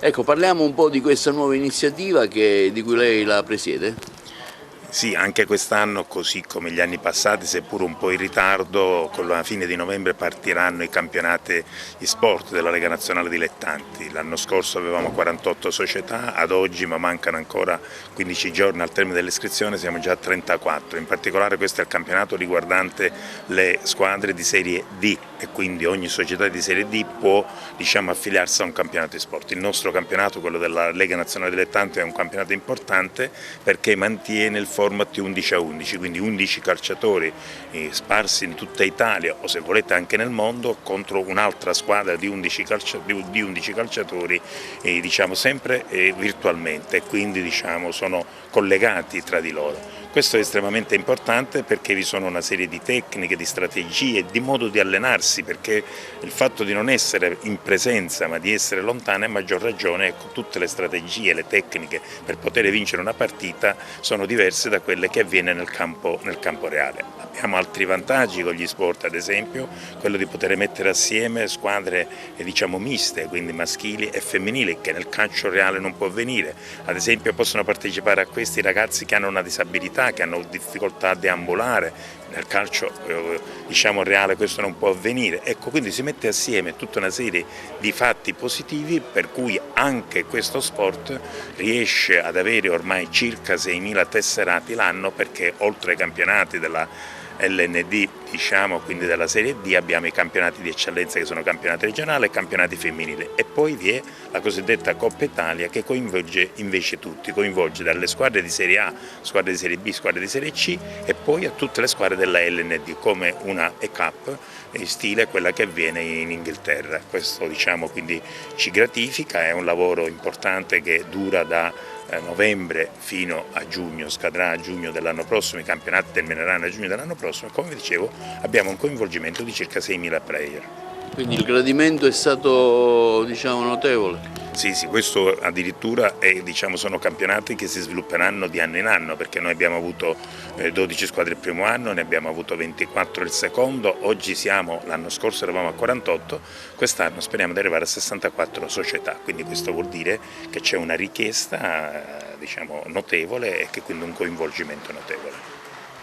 Ecco, parliamo un po' di questa nuova iniziativa di cui lei la presiede. Sì, anche quest'anno, così come gli anni passati, seppur un po' in ritardo, con la fine di novembre partiranno i campionati di sport della Lega Nazionale Dilettanti. L'anno scorso avevamo 48 società, ad oggi, ma mancano ancora 15 giorni al termine dell'iscrizione, siamo già a 34. In particolare questo è il campionato riguardante le squadre di Serie D e quindi ogni società di Serie D può affiliarsi a un campionato di sport. Il nostro campionato, quello della Lega Nazionale Dilettanti, è un campionato importante perché mantiene il format 11 a 11, quindi 11 calciatori sparsi in tutta Italia o se volete anche nel mondo contro un'altra squadra di 11 calciatori sempre virtualmente e quindi sono collegati tra di loro. Questo è estremamente importante perché vi sono una serie di tecniche, di strategie, di modo di allenarsi, perché il fatto di non essere in presenza ma di essere lontano, a maggior ragione, ecco, tutte le strategie, le tecniche per poter vincere una partita sono diverse da quelle che avviene nel campo reale. Abbiamo altri vantaggi con gli sport, ad esempio quello di poter mettere assieme squadre miste, quindi maschili e femminili, che nel calcio reale non può avvenire. Ad esempio possono partecipare a questi ragazzi che hanno una disabilità, che hanno difficoltà a deambulare. Nel calcio reale questo non può avvenire, ecco, quindi si mette assieme tutta una serie di fatti positivi per cui anche questo sport riesce ad avere ormai circa 6.000 tesserati l'anno, perché oltre ai campionati della LND, quindi della Serie D, abbiamo i campionati di eccellenza che sono campionati regionali e campionati femminili, e poi vi è la cosiddetta Coppa Italia che coinvolge invece tutti, coinvolge dalle squadre di Serie A, squadre di Serie B, squadre di Serie C e poi a tutte le squadre della LND, come una E-Cup in stile quella che avviene in Inghilterra. Questo quindi ci gratifica, è un lavoro importante che dura da novembre fino a giugno, scadrà a giugno dell'anno prossimo, i campionati termineranno a giugno dell'anno prossimo e, come vi dicevo, abbiamo un coinvolgimento di circa 6.000 player. Quindi il gradimento è stato notevole? Sì, questo addirittura sono campionati che si svilupperanno di anno in anno, perché noi abbiamo avuto 12 squadre il primo anno, ne abbiamo avuto 24 il secondo, oggi l'anno scorso eravamo a 48, quest'anno speriamo di arrivare a 64 società, quindi questo vuol dire che c'è una richiesta notevole e che quindi un coinvolgimento notevole.